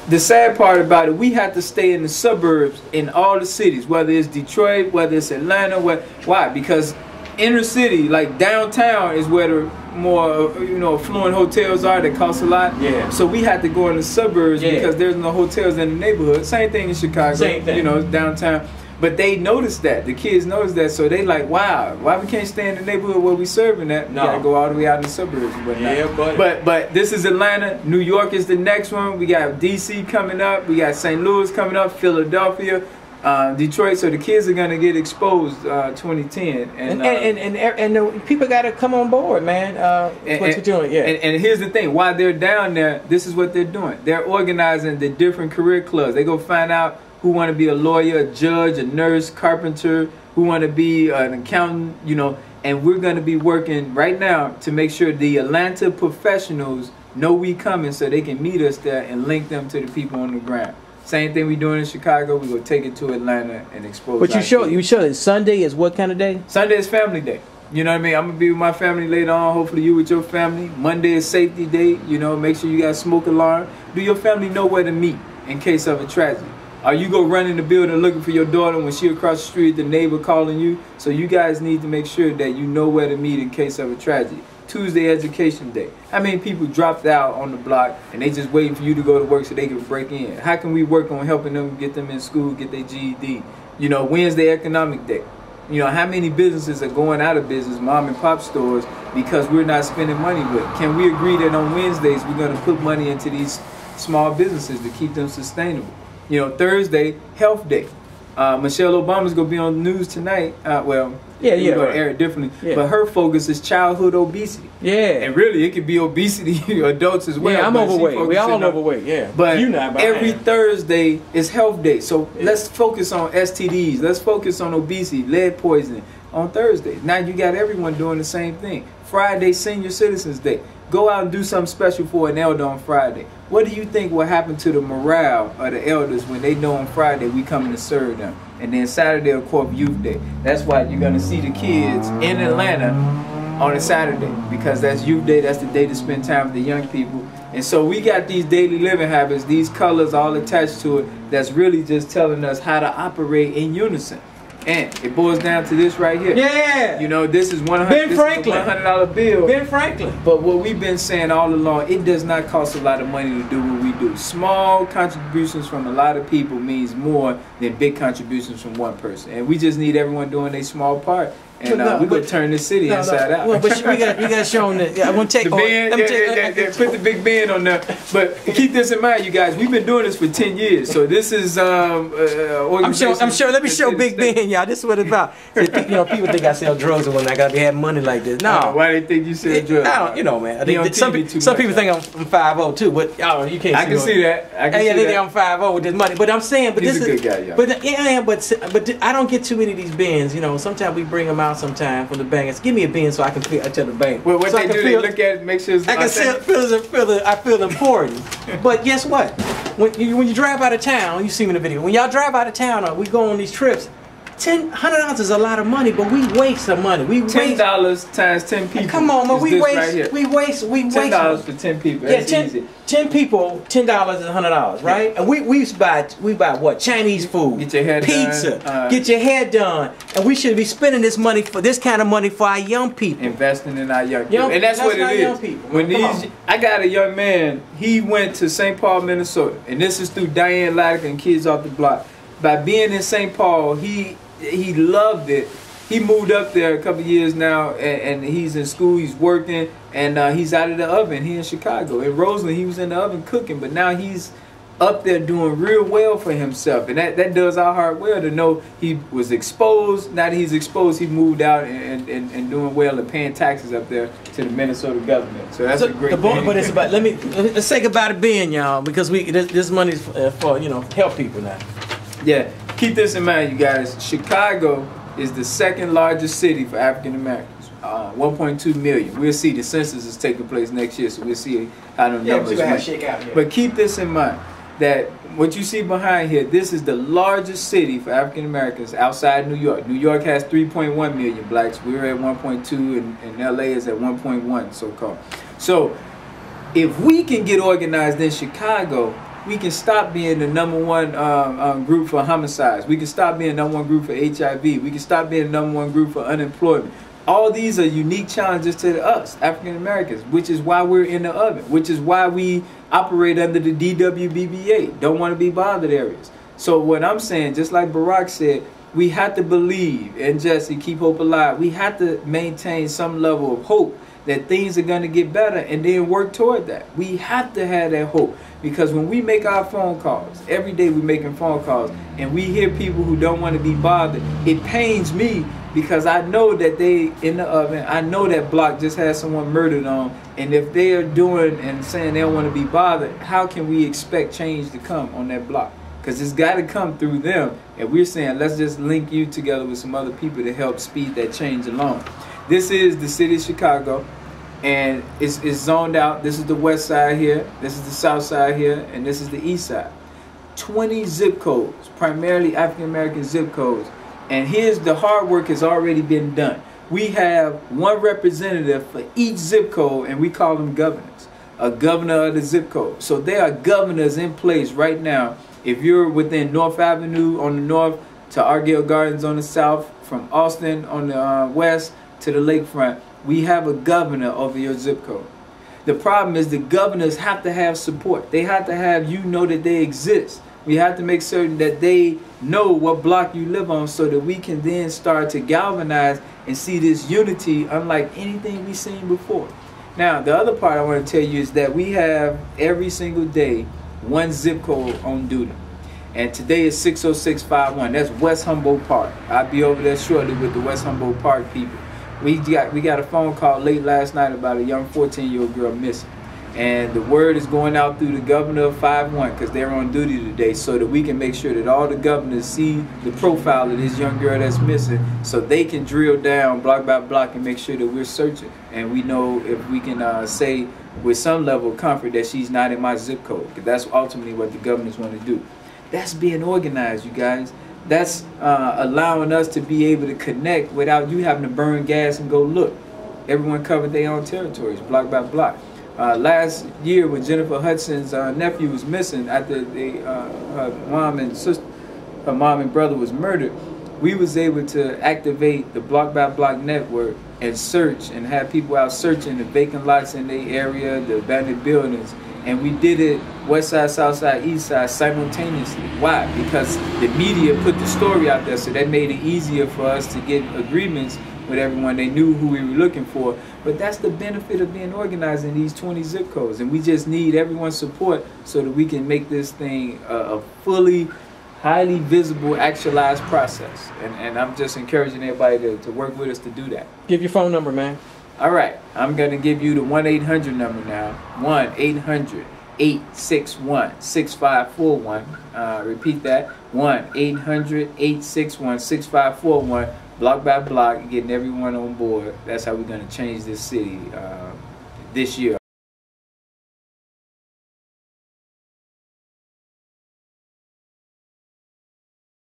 the sad part about it, we have to stay in the suburbs in all the cities, whether it's Detroit, whether it's Atlanta. Why? Because inner city, like downtown, is where the more affluent hotels are that cost a lot. Yeah. So we had to go in the suburbs because there's no hotels in the neighborhood. Same thing in Chicago. Same thing. Downtown. But they noticed that. The kids noticed that. So they like, wow, why we can't stay in the neighborhood where we serving that? We gotta go all the way out in the suburbs and whatnot. Yeah, but this is Atlanta. New York is the next one. We got DC coming up. We got St. Louis coming up. Philadelphia. Detroit, so the kids are gonna get exposed 2010, and the people gotta come on board, man. What you're doing, And here's the thing: while they're down there, this is what they're doing. They're organizing the different career clubs. They go find out who want to be a lawyer, a judge, a nurse, carpenter, who want to be an accountant, And we're gonna be working right now to make sure the Atlanta professionals know we coming, so they can meet us there and link them to the people on the ground. Same thing we doing in Chicago. We gonna take it to Atlanta and expose. But you show that Sunday is what kind of day? Sunday is family day. You know what I mean? I'm gonna be with my family later on. Hopefully you with your family. Monday is safety day. Make sure you got smoke alarm. Do your family know where to meet in case of a tragedy? Or you go run in the building looking for your daughter when she across the street, the neighbor calling you. So you guys need to make sure that you know where to meet in case of a tragedy. Tuesday education day. How many people dropped out on the block and they just waiting for you to go to work so they can break in? How can we work on helping them get them in school, get their GED? Wednesday economic day. How many businesses are going out of business, mom and pop stores, because we're not spending money with it? Can we agree that on Wednesdays we're going to put money into these small businesses to keep them sustainable? Thursday, health day. Michelle Obama's going to be on the news tonight. We're going to air it differently. Yeah. But her focus is childhood obesity. Yeah. And really, it could be obesity adults as well. Yeah, I'm overweight. We all overweight, yeah. But every Thursday is health day. So let's focus on STDs. Let's focus on obesity, lead poisoning on Thursday. Now you got everyone doing the same thing. Friday, Senior Citizens Day. Go out and do something special for an elder on Friday. What do you think will happen to the morale of the elders when they know on Friday we coming to serve them? And then Saturday, of course, Youth Day. That's why you're going to see the kids in Atlanta on a Saturday, because that's Youth Day. That's the day to spend time with the young people. And so we got these daily living habits, these colors all attached to it, that's really just telling us how to operate in unison. And it boils down to this right here. Yeah. This is $100 bill. Ben Franklin. But what we've been saying all along, it does not cost a lot of money to do what we do. Small contributions from a lot of people means more than big contributions from one person. And we just need everyone doing their small part. And we're going to turn this city inside out. Well, but we got shown that. Yeah, I'm going to take the band. Put the big band on there. But keep this in mind, you guys. We've been doing this for 10 years. So this is I'm sure. Let me show Big Ben, y'all. This is what it's about. People think I sell drugs and when I got to have money like this. No. Why they think you sell drugs? I don't, man. Some people think I'm 5'0" too, but you can't. I can see that. They think I'm 5'0" with this money, but I'm saying, but He's this a is good guy, y'all. But I don't get too many of these bins. Sometimes we bring them out sometime from the bank. Give me a bin so I can tell the bank. Well, what they do, they look at it, make sure it's I feel important. But guess what? When you drive out of town, you see me in the video. When y'all drive out of town, we go on these trips. $100 is a lot of money, but we waste some money. We $10 times 10 people. Come on, man. We waste $10 for 10 people. That's easy. 10 people, $10 is $100, right? And we buy what? Chinese food, get your hair pizza, done. Get your hair done, and we should be spending this kind of money for our young people. Investing in our young people, and that's what it is. Young people. I got a young man. He went to St. Paul, Minnesota, and this is through Diane Laddick and Kids Off the Block. By being in St. Paul, he loved it. He moved up there a couple years now, and he's in school, he's working, and he's out of the oven here in Chicago. In Roseland, he was in the oven cooking, but now he's up there doing real well for himself. And that does our heart well to know he was exposed. Now that he's exposed, he moved out and doing well and paying taxes up there to the Minnesota government. So that's a great thing. But it's about, let's say goodbye to Ben, y'all, because this money's for, help people now. Yeah, keep this in mind, you guys. Chicago is the second largest city for African Americans. 1.2 million. We'll see. The census is taking place next year, so we'll see how the numbers shake out here. But keep this in mind, that what you see behind here, this is the largest city for African Americans outside New York. New York has 3.1 million blacks. We're at 1.2, and LA is at 1.1, so-called. So if we can get organized in Chicago, we can stop being the #1 group for homicides. We can stop being the #1 group for HIV. We can stop being the #1 group for unemployment. All these are unique challenges to us, African Americans, which is why we're in the oven, which is why we operate under the DWBBA, don't want to be bothered areas. So what I'm saying, just like Barack said, we have to believe, and Jesse, keep hope alive. We have to maintain some level of hope that things are going to get better and then work toward that. We have to have that hope, because when we make our phone calls, every day we're making phone calls, and we hear people who don't want to be bothered, it pains me, because I know that they in the oven. I know that block just had someone murdered on, and if they are doing and saying they don't want to be bothered, how can we expect change to come on that block? Because it's got to come through them, and we're saying let's just link you together with some other people to help speed that change along. This is the city of Chicago, and it's zoned out. This is the west side here, this is the south side here, and this is the east side. 20 zip codes, primarily African American zip codes. And here's the hard work has already been done. We have one representative for each zip code, and we call them governors. A governor of the zip code. So there are governors in place right now. If you're within North Avenue on the north to Argyle Gardens on the south, from Austin on the west to the lakefront, we have a governor over your zip code. The problem is the governors have to have support. They have to have you know that they exist. We have to make certain that they know what block you live on, so that we can then start to galvanize and see this unity unlike anything we've seen before. Now, the other part I want to tell you is that we have every single day one zip code on duty. And today is 60651. That's West Humboldt Park. I'll be over there shortly with the West Humboldt Park people. We got a phone call late last night about a young 14-year-old girl missing. And the word is going out through the governor of 5-1, because they're on duty today, so that we can make sure that all the governors see the profile of this young girl that's missing, so they can drill down block by block and make sure that we're searching. And we know if we can say with some level of comfort that she's not in my zip code, because that's ultimately what the governors want to do. That's being organized, you guys. That's allowing us to be able to connect without you having to burn gas and go look. Everyone covered their own territories, block by block. Last year, when Jennifer Hudson's nephew was missing after her mom and brother was murdered, we was able to activate the block by block network and search and have people out searching the vacant lots in the area, the abandoned buildings, and we did it west side, south side, east side simultaneously. Why? Because the media put the story out there, so that made it easier for us to get agreements with everyone. They knew who we were looking for. But that's the benefit of being organized in these 20 zip codes, and we just need everyone's support so that we can make this thing a fully, highly visible, actualized process. And I'm just encouraging everybody to work with us to do that. Give your phone number, man. All right, I'm going to give you the 1-800 number now. 1-800-861-6541. Repeat that. 1-800-861-6541. Block by block, getting everyone on board. That's how we're going to change this city this year.